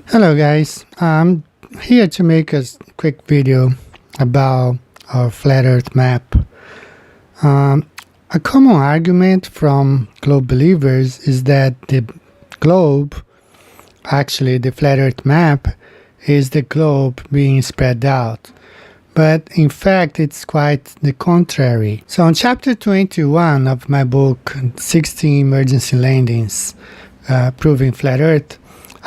Hello guys, I'm here to make a quick video about our flat earth map. A common argument from globe believers is that the globe, actually the flat earth map, is the globe being spread out. But in fact it's quite the contrary. So in chapter 21 of my book 16 Emergency Landings Proving Flat Earth,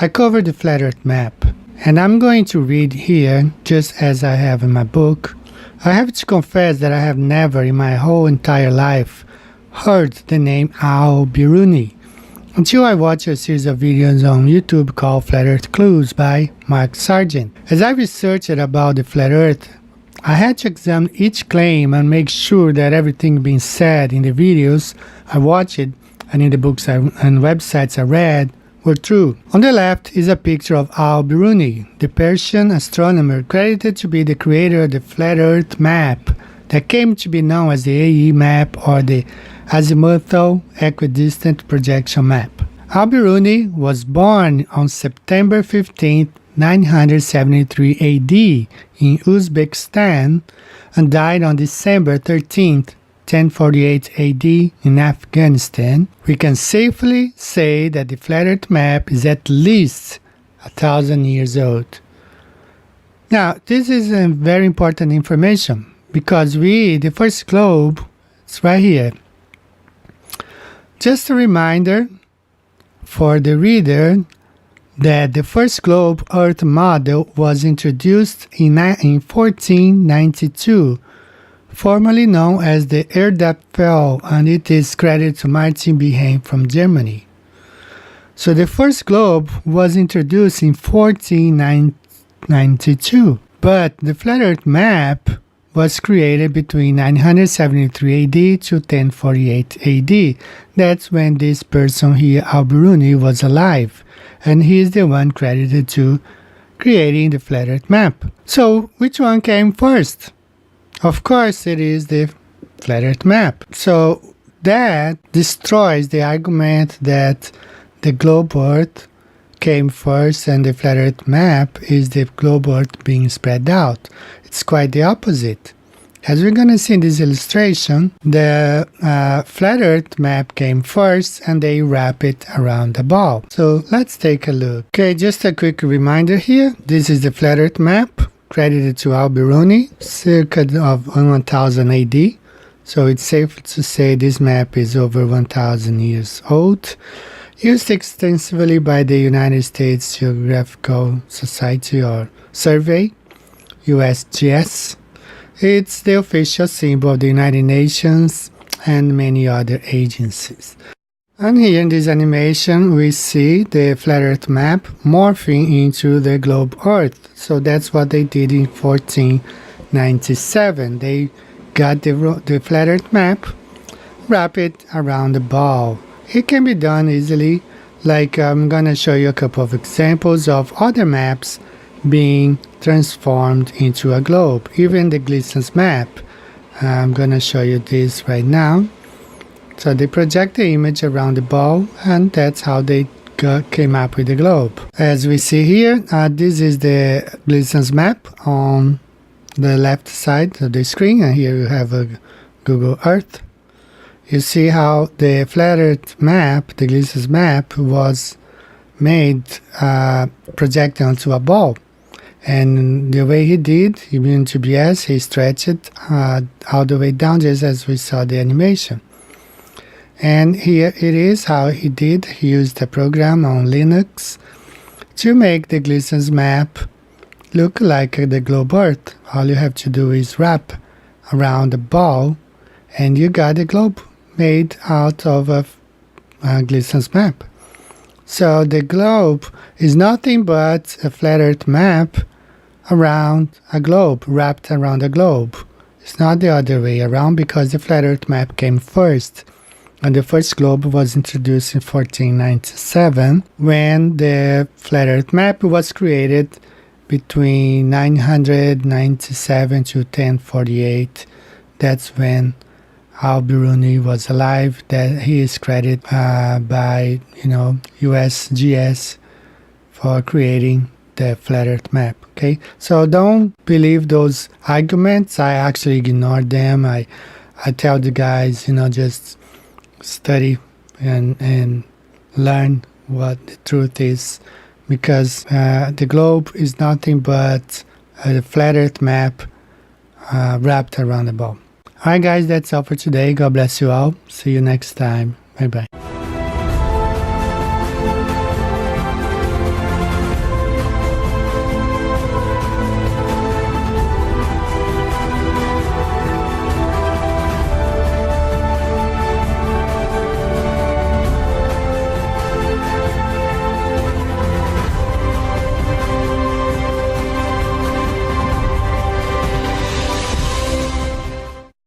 I covered the flat earth map, and I'm going to read here just as I have in my book. I have to confess that I have never in my whole entire life heard the name Al-Biruni until I watched a series of videos on YouTube called Flat Earth Clues by Mark Sargent. As I researched about the flat earth, I had to examine each claim and make sure that everything being said in the videos I watched and in the books and websites I read were true. On the left is a picture of Al-Biruni, the Persian astronomer credited to be the creator of the flat earth map that came to be known as the AE map or the Azimuthal Equidistant projection map. Al-Biruni was born on September 15, 973 AD in Uzbekistan and died on December 13, 1048 AD in Afghanistan. We can safely say that the flat earth map is at least 1,000 years old. Now, this is a very important information because the first globe, it's right here. Just a reminder for the reader that the first globe Earth model was introduced in 1492, formerly known as the Earth Banjo, and it is credited to Martin Behaim from Germany. So the first globe was introduced in 1492, but the flat earth map was created between 973 AD to 1048 AD. That's when this person here, Al-Biruni, was alive, and he is the one credited to creating the flat earth map. So which one came first? Of course, it is the flat earth map. So that destroys the argument that the globe earth came first and the flat earth map is the globe earth being spread out. It's quite the opposite. As we're going to see in this illustration, the flat earth map came first and they wrap it around the ball. So let's take a look. Okay, just a quick reminder here. This is the flat earth map, credited to Al-Biruni, circa of 1000 AD. So it's safe to say this map is over 1000 years old. Used extensively by the United States Geographical Society or Survey, USGS. It's the official symbol of the United Nations and many other agencies. And here in this animation we see the flat earth map morphing into the globe earth. So that's what they did in 1497. They got the flat earth map, wrap it around the ball. It can be done easily, like I'm gonna show you a couple of examples of other maps being transformed into a globe. Even the Gleason's map, I'm gonna show you this right now. So they project the image around the ball, and that's how they came up with the globe. As we see here, this is the Gleason's map on the left side of the screen, and here you have a Google Earth. You see how the flat earth map, the Gleason's map, was made projected onto a ball. And the way he did, even to BS, he stretched it all the way down, just as we saw the animation. And here it is how he did. He used a program on Linux to make the Gleason's map look like the globe earth. All you have to do is wrap around the ball and you got a globe made out of a Gleason's map. So the globe is nothing but a flat earth map around a globe, wrapped around a globe. It's not the other way around because the flat earth map came first. And the first globe was introduced in 1497 when the flat earth map was created between 997 to 1048. That's when Al-Biruni was alive. That he is credited by USGS for creating the flat earth map. Okay, so don't believe those arguments. I actually ignore them. I tell the guys, just study and learn what the truth is, because the globe is nothing but a flat earth map wrapped around the ball. Alright guys, that's all for today. God bless you all. See you next time. Bye bye.